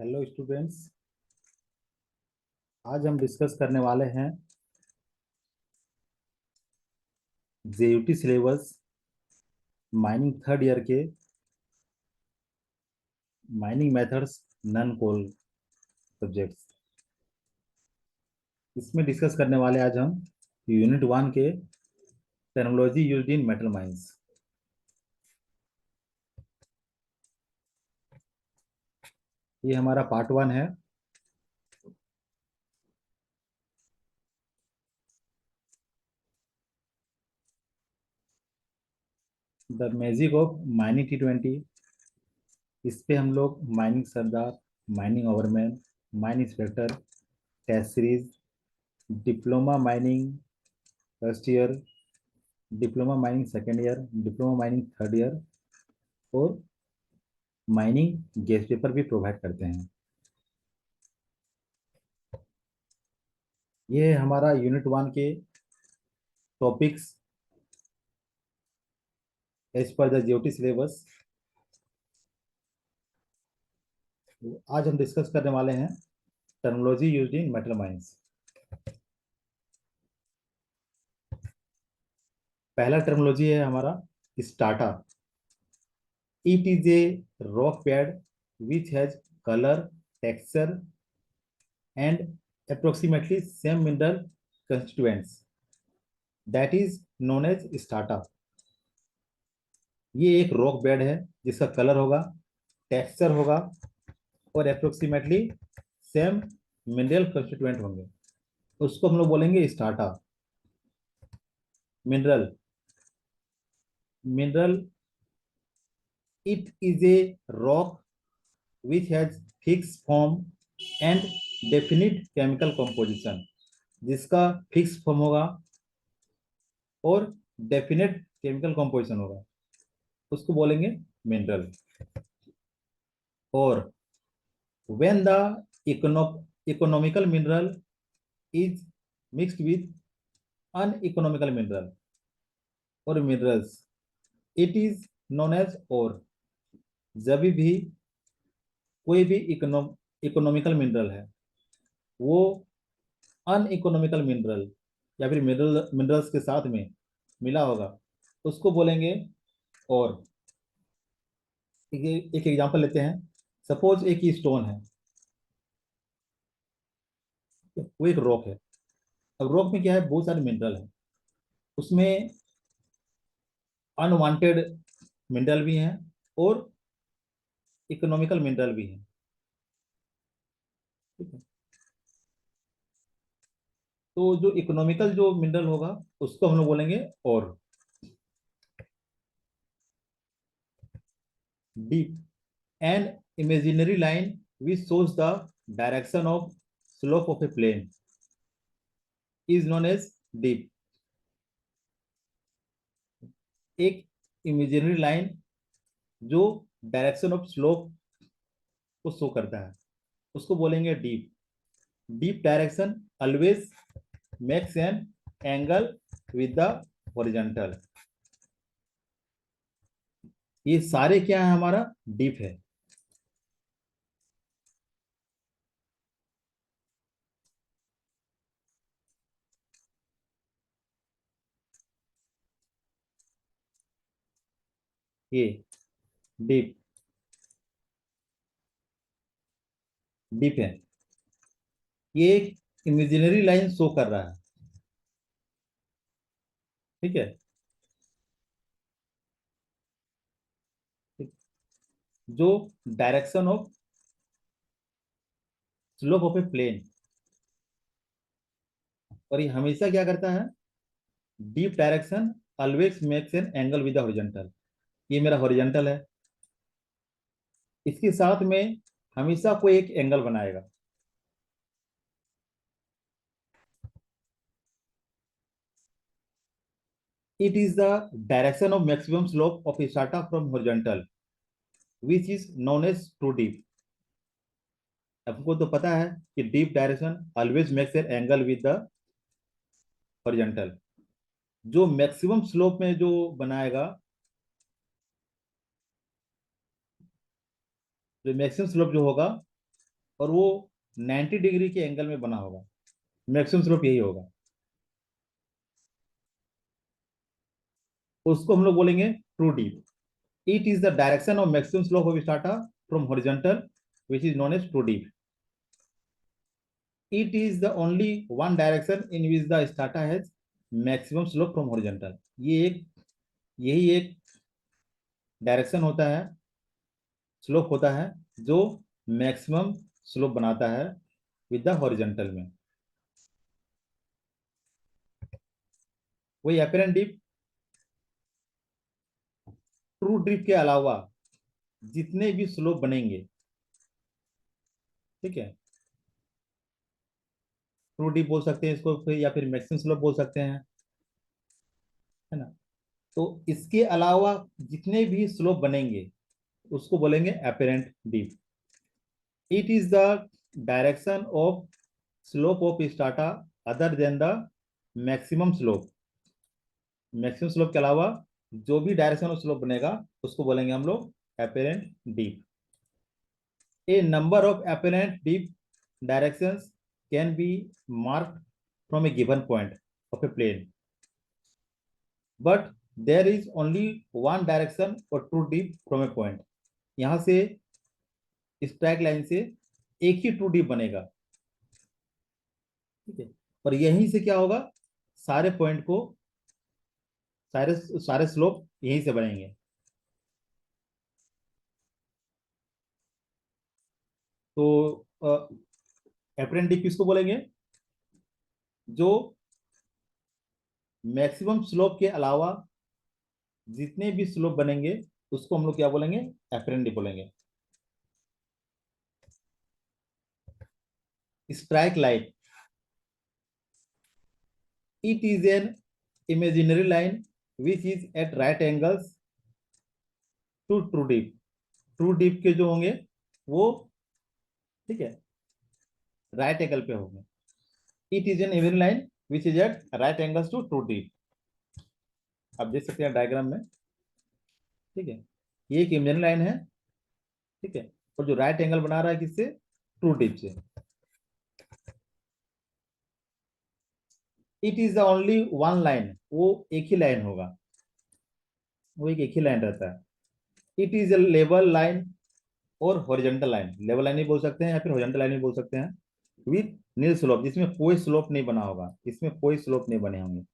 Hello students. आज हम discuss करने वाले हैं JUT syllabus mining third year के mining methods non coal subjects. इसमें डिस्कस करने वाले आज हम यूनिट 1 के technology used in metal mines. ये हमारा पार्ट 1 है। The magic of mining T20। इस पे हम लोग mining sardar, mining overman, mine inspector, test series, diploma mining first year, diploma mining second year, diploma mining third year और mining guest paper भी provide करते हैं। ये है हमारा यूनिट 1 के topics as per the GOT syllabus. आज हम डिस्कस करने वाले हैं terminology used in metal mines. पहला टर्मिनोलॉजी है हमारा strata. It is a rock bed which has colour, texture and approximately same mineral constituents that is known as strata। ये एक रॉक बेड है जिसका कलर होगा, टेक्सचर होगा और अप्रोक्सीमेटली सेम मिनरल कंस्टिट्यूएंट होंगे। उसको हम लोग बोलेंगे strata. Mineral mineral it is a rock which has fix form and definite chemical composition. जिसका फिक्स फॉर्म होगा और डेफिनेट केमिकल कंपोजिशन होगा, उसको बोलेंगे मिनरल। और when the economical mineral is mixed with uneconomical mineral or minerals, it is known as ore। जब भी कोई भी इकोनॉमिकल मिनरल है वो अनइकोनॉमिकल मिनरल या फिर मिनरल्स के साथ में मिला होगा, उसको बोलेंगे और। एक एग्जांपल लेते हैं। सपोज एक ही स्टोन है, वो एक रॉक है। अब रॉक में क्या है, बहुत सारे मिनरल है। उसमें अनवांटेड मिनरल भी हैं और इकोनॉमिकल मिनरल भी हैं। ठीक है। तो जो इकोनॉमिकल जो मिनरल होगा उसको हम लोग बोलेंगे और। Dip an imaginary line which shows the direction of slope of a plane is known as dip. एक इमेजिनरी लाइन जो डायरेक्शन ऑफ स्लोप को शो करता है उसको बोलेंगे dip. Dip direction always makes an angle with the horizontal. ये सारे क्या है, हमारा डीप है। ये डीप डीप है। ये एक इमेजिनरी लाइन शो कर रहा है। ठीक है। जो direction of slope of a plane, और ये हमेशा क्या करता है, dip direction always makes an angle with the horizontal. ये मेरा हॉरिजॉन्टल है, इसके साथ में हमेशा कोई एक एंगल बनाएगा। It is the direction of maximum slope of strata from horizontal which is known as to dip. आपको तो पता है कि dip direction always makes an angle with the horizontal. जो मैक्सिमम स्लोप में जो बनाएगा, जो मैक्सिमम स्लोप जो होगा और वो 90 डिग्री के एंगल में बना होगा, मैक्सिमम स्लोप यही होगा, उसको हम लोग बोलेंगे true dip. It is the direction of maximum slope of strata from horizontal which is known as true deep. It is the only one direction in which the strata has maximum slope from horizontal. ये एक यही एक direction होता है, slope होता है जो maximum slope बनाता है विद द हॉरिजॉन्टल में। वही अपरेंट डिप, ट्रू डिप के अलावा जितने भी स्लोप बनेंगे, ठीक है, ट्रू डिप बोल सकते हैं इसको, फिर या फिर मैक्सिमम स्लोप बोल सकते हैं, है ना। तो इसके अलावा जितने भी स्लोप बनेंगे उसको बोलेंगे apparent dip. It is the direction of slope of strata other than the maximum slope. Maximum slope के अलावा जो भी डायरेक्शन ऑफ स्लोप बनेगा उसको बोलेंगे हम लोग apparent dip. A number of apparent dip directions can be marked from a given point of a plane, but there is only one direction और true dip from a point. यहां से strike line से एक ही true dip बनेगा, ठीक है, और यहीं से क्या होगा, सारे पॉइंट को, सारे सारे स्लोप यहीं से बनेंगे। तो अपरेंट डिप किसको बोलेंगे, जो मैक्सिमम स्लोप के अलावा जितने भी स्लोप बनेंगे उसको हम लोग क्या बोलेंगे, अपरेंट डिप बोलेंगे। Strike line, it is an imaginary line which is at right angles to true deep। True deep के जो होंगे वो, ठीक है, राइट एंगल पे होंगे। It is an imaginary line which is at right angles to true dip. आप देख सकते हैं डायग्राम में, ठीक है, ये एक इमेजिनरी लाइन है, ठीक है, और जो राइट एंगल बना रहा है किससे, ट्रू डीप से। It is the only one line, वो एक ही लाइन होगा, वो एक ही लाइन रहता है। It is a level line और हॉरिजॉन्टल लाइन, लेवल लाइन भी बोल सकते हैं या फिर हॉरिजॉन्टल लाइन भी बोल सकते हैं, विथ नील स्लोप, जिसमें कोई स्लोप नहीं बना होगा, इसमें कोई स्लोप नहीं बने होंगे,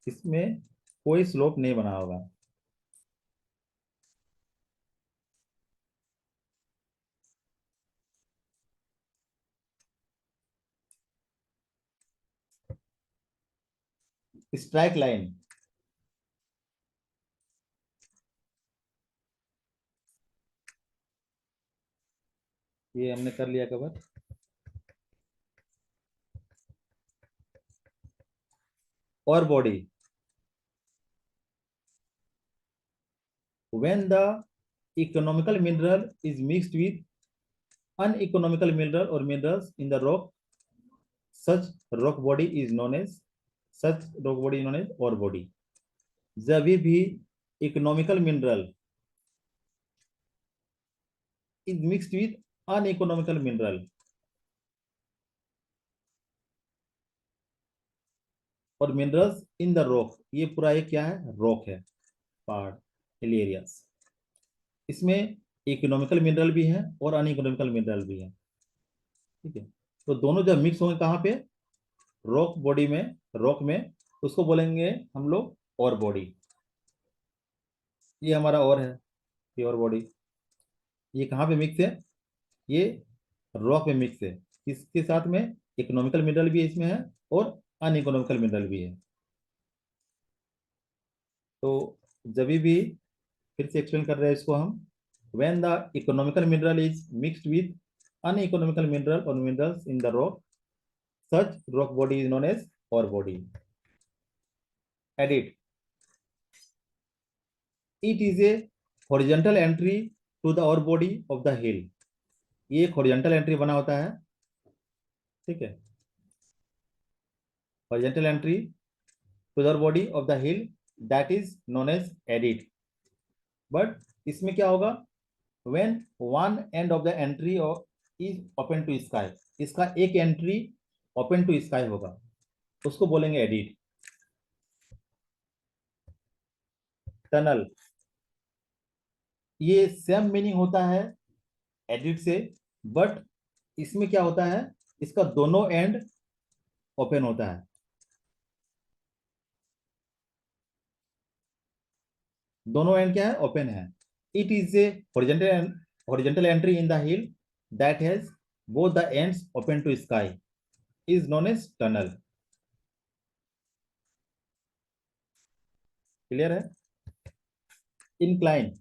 इसमें कोई स्लोप नहीं बना होगा। स्ट्राइक लाइन, ये हमने कर लिया कवर। और body, when the economical mineral is mixed with uneconomical mineral or minerals in the rock, such rock body is known as ore body। जब भी economical mineral is mixed with uneconomical mineral और minerals in the rock, ये पूरा एक क्या है, rock है, पहाड़, हिल एरियाज, इसमें इकोनॉमिकल मिनरल भी है और अनइकोनॉमिकल मिनरल भी है, ठीक है। तो दोनों जब मिक्स होंगे कहाँ पे, रॉक बॉडी में, रॉक में, उसको बोलेंगे हम लोग और बॉडी। ये हमारा और है, ये और बॉडी, ये कहाँ पे मिक्स है, ये रॉक में मिक्स है, इसके साथ में इकोनॉमिकल मिनरल भी इसमें है और अनइकोनॉमिकल मिनरल भी है। तो जब भी, फिर से एक्सप्लेन कर रहे हैं इसको हम, when the economical mineral is mixed with uneconomical mineral or minerals in the rock, such rock body is known as ore body। Edit, it is a horizontal entry to the ore body of the hill। ये एक horizontal entry बना होता है, ठीक है, horizontal entry to the body of the hill, that is known as adit. But इसमें क्या होगा, when one end of the entry is open to sky, इसका एक एंट्री ओपन टू स्काई होगा, उसको बोलेंगे एडिट। टनल, ये सेम मीनिंग होता है एडिट से, बट इसमें क्या होता है, इसका दोनों एंड ओपन होता है। दोनों एंड क्या है, ओपन है। It is A horizontal entry in the hill that has both the ends open to sky is known as tunnel। Clear है। Incline,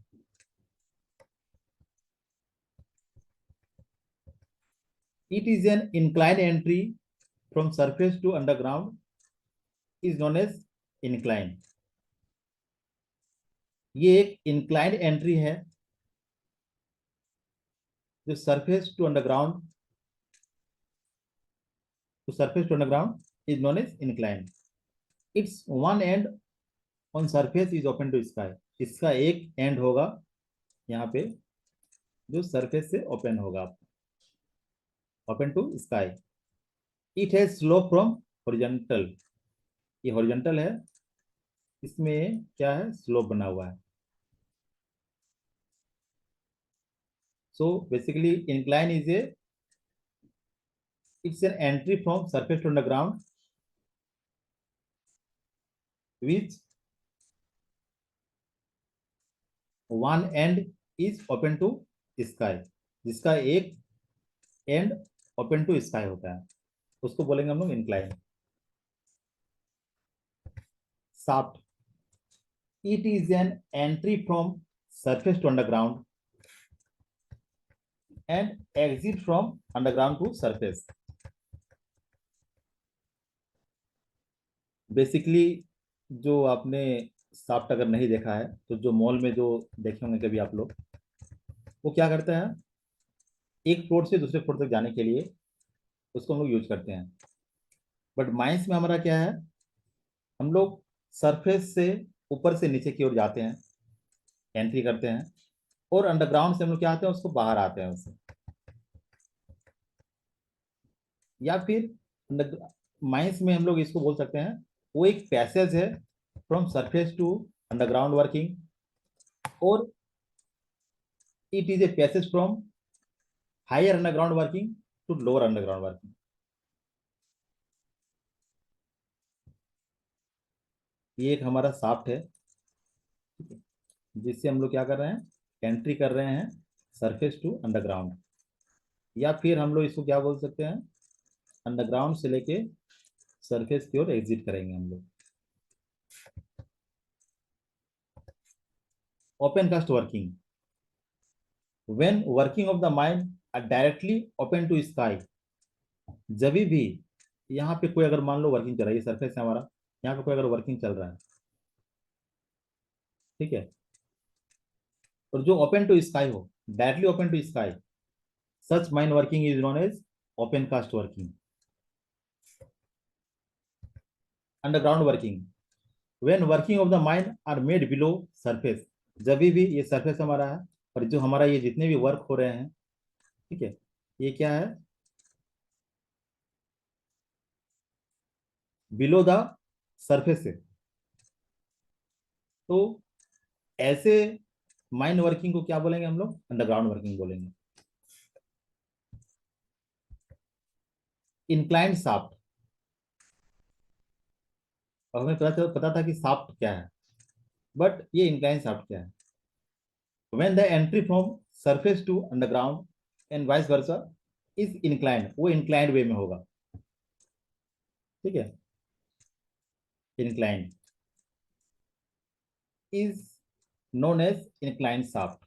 it is an inclined entry from surface to underground is known as incline। ये एक inclined entry है जो surface to underground is known as incline। its one end on surface is open to sky, इसका एक and होगा यहाँ पे जो सरफेस से ओपन होगा, open to sky. It has slope from horizontal, ये हॉरिजॉन्टल है, इसमें क्या है, स्लोप बना हुआ है। So basically incline is a, it's an entry from surface to underground which one end is open to sky, जिसका एक एंड ओपन टू स्काई होता है, उसको बोलेंगे हम लोग incline. Shaft, it is an entry from surface to underground and exit from underground to surface। Basically जो आपने शाफ्ट अगर नहीं देखा है तो जो मॉल में जो देखे होंगे कभी आप लोग, वो क्या करते हैं, एक फ्लोर से दूसरे फ्लोर तक जाने के लिए उसको हम लोग यूज करते हैं। बट माइंस में हमारा क्या है, हम लोग सरफेस से ऊपर से नीचे की ओर जाते हैं, एंट्री करते हैं, और अंडरग्राउंड से हम लोग क्या आते हैं, उसको बाहर आते हैं उससे। या फिर माइंस में हम लोग इसको बोल सकते हैं, वो एक पैसेज है from surface to underground working, और it is a passage from higher underground working to lower underground working. ये एक हमारा शाफ्ट है, ठीक है, जिससे हम लोग क्या कर रहे हैं, एंट्री कर रहे हैं सरफेस टू अंडरग्राउंड, या फिर हम लोग इसको क्या बोल सकते हैं, अंडरग्राउंड से लेके सरफेस की ओर एग्जिट करेंगे हम लोग। Open cast working, when working of the mine are directly open to sky, जब भी यहाँ पे कोई अगर मान लो वर्किंग चल रहा है, ये सरफेस है हमारा, यहाँ पे कोई अगर वर्किंग चल रहा है, ठीक है, और जो ओपन टू स्काई हो, directly open to sky, such mine working is known as open cast working. Underground working, when working of the mine are made below surface, जब भी ये सरफेस हमारा है और जो हमारा ये जितने भी वर्क हो रहे हैं, ठीक है, ये क्या है, बिलो द सरफेस से। तो ऐसे माइंड वर्किंग को क्या बोलेंगे हम लोग, अंडरग्राउंड वर्किंग बोलेंगे। इंक्लाइंड शाफ्ट, और हमें पता था कि शाफ्ट क्या है, बट ये इंक्लाइंड शाफ्ट क्या है, when the entry from surface to underground and vice versa is inclined, वो इंक्लाइंड वे में होगा, ठीक है। Inclined is known as inclined shaft.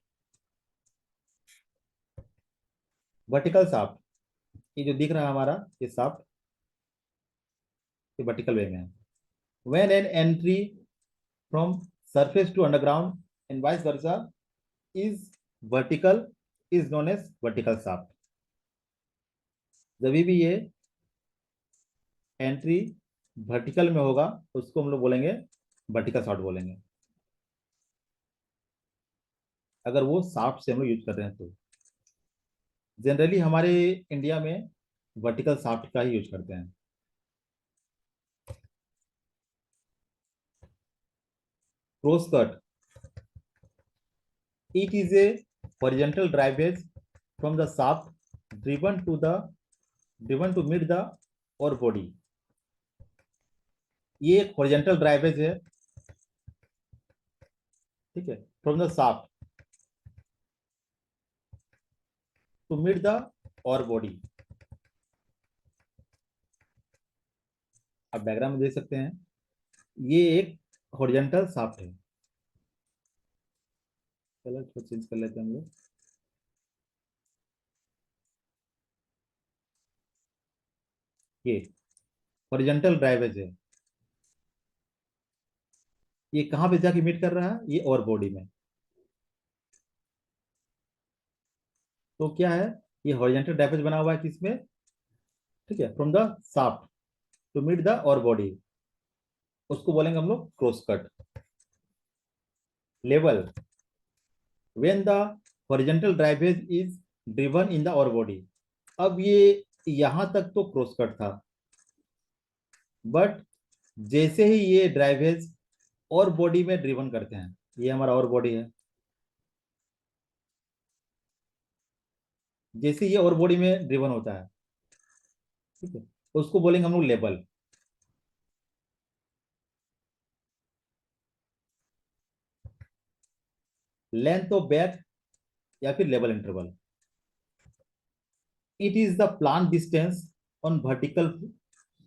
Vertical shaft, ये जो दिख रहा है हमारा ये शाफ्ट, ये वर्टिकल वे में है। When an entry from surface to underground and vice versa is vertical is known as vertical shaft. जब भी ये एंट्री वर्टिकल में होगा उसको हम लोग बोलेंगे वर्टिकल शाफ्ट बोलेंगे। अगर वो साफ्ट से हम लोग यूज कर रहे हैं तो जनरली हमारे इंडिया में वर्टिकल साफ्ट का ही यूज करते हैं। Cross cut, it is a horizontal drivage from the shaft driven to meet the और body। ये एक हॉरिजॉन्टल ड्राइवेज है, ठीक है, from the shaft to meet the और बॉडी। आप डायग्राम में देख सकते हैं, ये एक हॉरिजॉन्टल शाफ्ट है। कलर को चेंज कर लेते हैं हम लोग। ये हॉरिजॉन्टल ड्राइवेज है, ये कहाँ पे जाके मीट कर रहा है, ये और बॉडी में। तो क्या है, ये हॉरिजॉन्टल ड्राइवेज बना हुआ है किसमें, ठीक है, from the shaft to meet the और बॉडी, उसको बोलेंगे हम लोग cross cut. Level, when the horizontal drivage is driven in the और body। अब ये यहां तक तो क्रॉस कट था, बट जैसे ही ये ड्राइवेज और बॉडी में ड्रिवन करते हैं, ये हमारा और बॉडी है, जैसे ये और बॉडी में ड्रिवन होता है, ठीक है, उसको बोलेंगे हम लोग लेवल। लेंथ ऑफ बैक या फिर level interval, it is the plan distance on vertical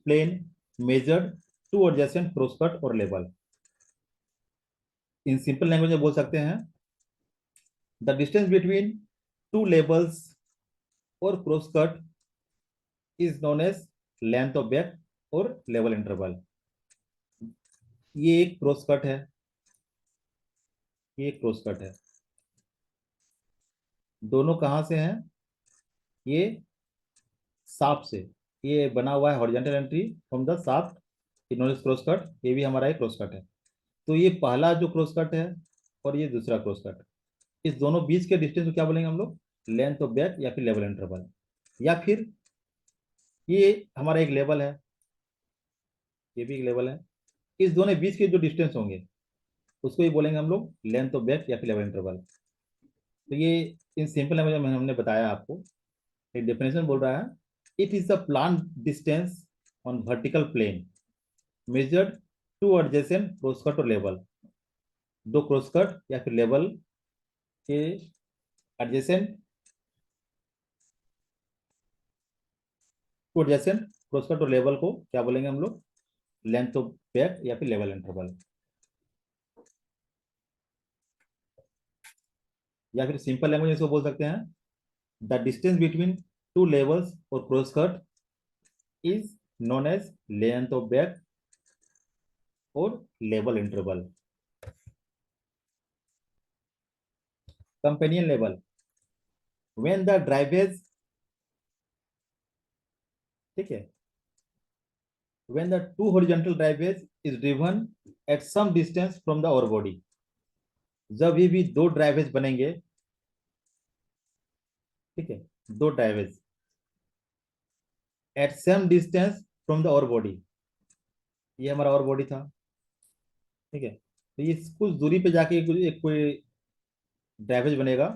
plane measured to adjacent cross cut और लेवल। इन सिंपल लैंग्वेज में बोल सकते हैं, the distance between two levels और cross cut is known as length of back और level interval. ये एक cross cut है, ये एक क्रॉस कट है, दोनों कहां से हैं, ये शाफ्ट से। ये बना हुआ है horizontal entry from the shaft, known as cross cut, ये भी हमारा एक क्रॉस कट है। तो ये पहला जो क्रॉस कट है और ये दूसरा क्रॉस कट, इस दोनों बीच के डिस्टेंस को क्या बोलेंगे हम लोग, लेंथ ऑफ बैक या फिर लेवल इंटरवल। या फिर ये हमारा एक लेवल है, ये भी एक लेवल है, इस दोनों बीच के जो डिस्टेंस होंगे उसको ही बोलेंगे हम लोग लेंथ ऑफ बैक या फिर लेवल इंटरवल। तो ये इन सिंपल लैंग्वेज में हमने बताया आपको। एक डेफिनेशन बोल रहा है, it is the plan distance on vertical plane measured to adjacent crosscut और लेवल। दो क्रॉसकट या फिर लेवल के एडजेसेंट, टू एडजेसेंट क्रॉसकट और लेवल को क्या बोलेंगे हम लोग, लेंथ ऑफ बैक या फिर लेवल इंटरवल। या फिर सिंपल लैंग्वेज में इसको बोल सकते हैं, the distance between two levels और crosscut is known as length of back और level interval. Companion level, when the drivage, ठीक है, when the two horizontal drivage is driven at some distance from the और body। जब भी दो ड्राइवेज बनेंगे, ठीक है, दो drivage at same distance from the और बॉडी, ये हमारा और बॉडी था, ठीक है, तो ये कुछ दूरी पे जाके एक कोई ड्राइवेज बनेगा,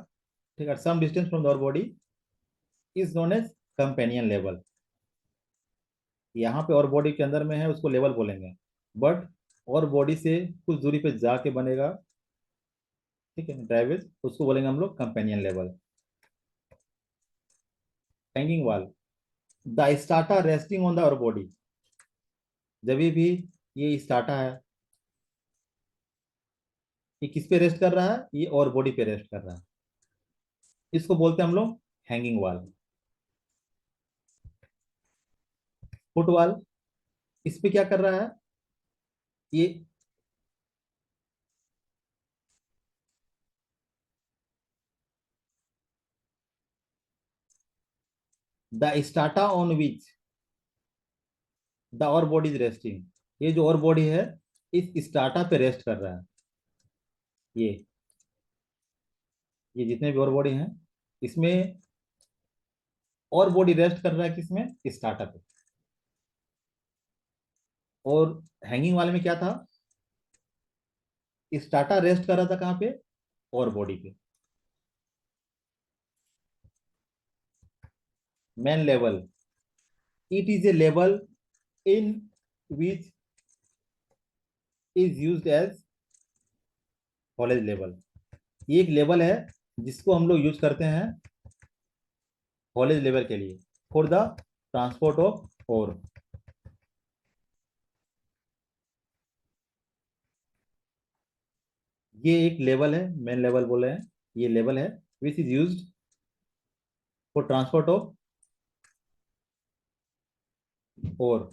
ठीक है, सम डिस्टेंस फ्रॉम द और body is known as companion level. यहाँ पे और बॉडी के अंदर में है, उसको लेवल बोलेंगे, बट और बॉडी से कुछ दूरी पे जाके बनेगा, ठीक है, ड्राइवेज, उसको बोलेंगे हम लोग companion level. Hanging wall, the starter resting on the और बॉडी, जब भी ये स्टार्टर है, ये किस पे रेस्ट कर रहा है, ये और बॉडी पे रेस्ट कर रहा है, इसको बोलते हैं हम लोग हैंगिंग वॉल। फुटवॉल, इस पे क्या कर रहा है, ये द स्टार्टा ऑन विच द और बॉडी इज रेस्टिंग, ये जो और बॉडी है इस स्टार्टा पे रेस्ट कर रहा है, ये ये जितने भी और बॉडी हैं, इसमें और बॉडी रेस्ट कर रहा है किसमें, स्टार्टर पे। और हैंगिंग वाले में क्या था, स्टार्टर रेस्ट कर रहा था कहाँ पे, और बॉडी पे। Main level, it is a level in which is used as haulage level. ये एक लेवल है जिसको हम लोग यूज करते हैं कॉलेज लेवल के लिए, for the transport of ore. ये एक लेवल है, मेन लेवल बोले हैं, ये लेवल है which is used for transport of ore.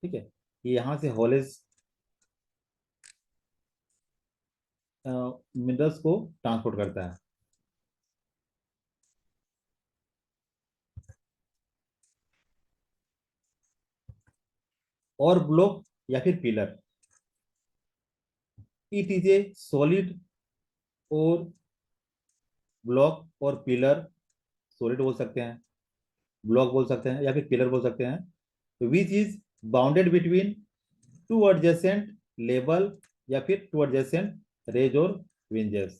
ठीक है, ये यहाँ से हॉलेज मिनरल्स को ट्रांसपोर्ट करता है। और ब्लॉक या फिर pillar, it is A solid और ब्लॉक और पिलर, सॉलिड बोल सकते हैं, ब्लॉक बोल सकते हैं, या फिर पिलर बोल सकते हैं, which is bounded between two adjacent label या फिर टू एडजेसेंट रेज और विंजेस।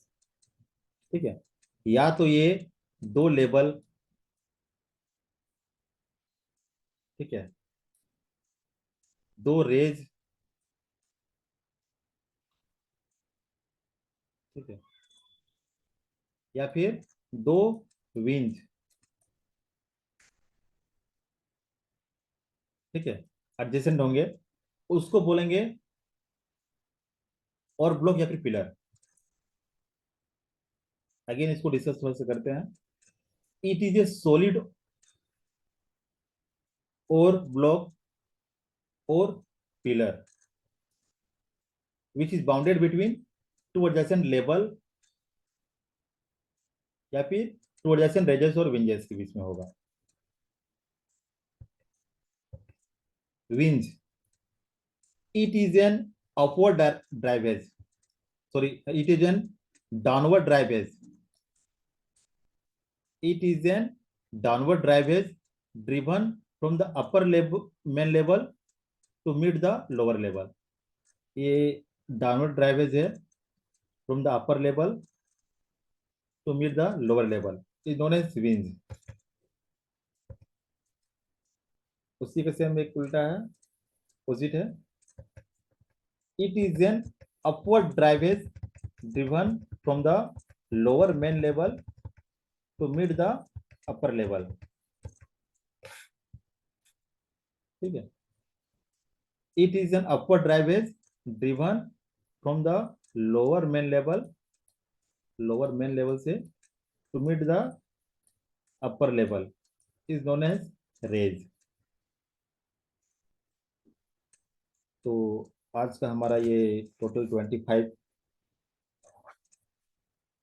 ठीक है, या तो ये दो लेबल, ठीक है, दो रेज, ठीक है, या फिर दो विंज, ठीक है, एडजेसेंट होंगे, उसको बोलेंगे और ब्लॉक या फिर पिलर। अगेन इसको डिस्कस थोड़ा सा करते हैं। इट इज ए सॉलिड और ब्लॉक और pillar which is bounded between two adjacent label या फिर टू एडजेसेंट रेजेस और विंजेस के बीच में होगा। Vij, it is an upward drivage, sorry, it is an downward drivage, it is an downward drivage driven from the upper level main level to meet the lower level। ये downward drivage है from the upper level to meet the lower level, is known as winze. उसी का same एक उल्टा है, opposite है। It is an upward drivage driven from the lower main level to meet the upper level। ठीक है, it is an upward drivage driven from the lower main level, lower main level से to meet the upper level is known as raise। तो आज का हमारा ये total 25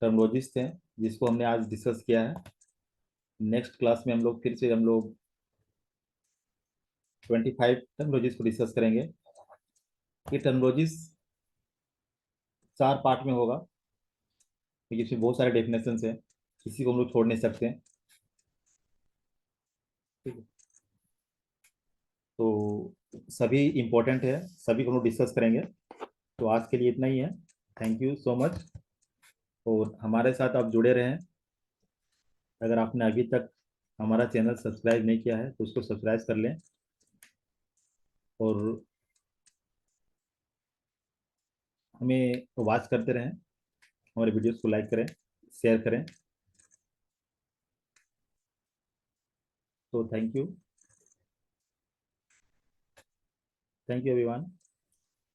terminologies थे जिसको हमने आज डिस्कस किया है। नेक्स्ट क्लास में हम लोग फिर से हम लोग 25 टर्मोलॉजीज को डिस्कस करेंगे। ये टर्मोलॉजीज 4 पार्ट में होगा, क्योंकि इसमें बहुत सारे डेफिनेशन है, किसी को हम लोग छोड़ नहीं सकते। ठीक है, तो सभी इंपॉर्टेंट है, सभी को हम लोग डिस्कस करेंगे। तो आज के लिए इतना ही है। थैंक यू सो मच, और हमारे साथ आप जुड़े रहें। अगर आपने अभी तक हमारा चैनल सब्सक्राइब नहीं किया है तो उसको सब्सक्राइब कर लें, और हमें वॉच करते रहें, हमारे वीडियोस को लाइक करें, शेयर करें। तो थैंक यू एवरीवन।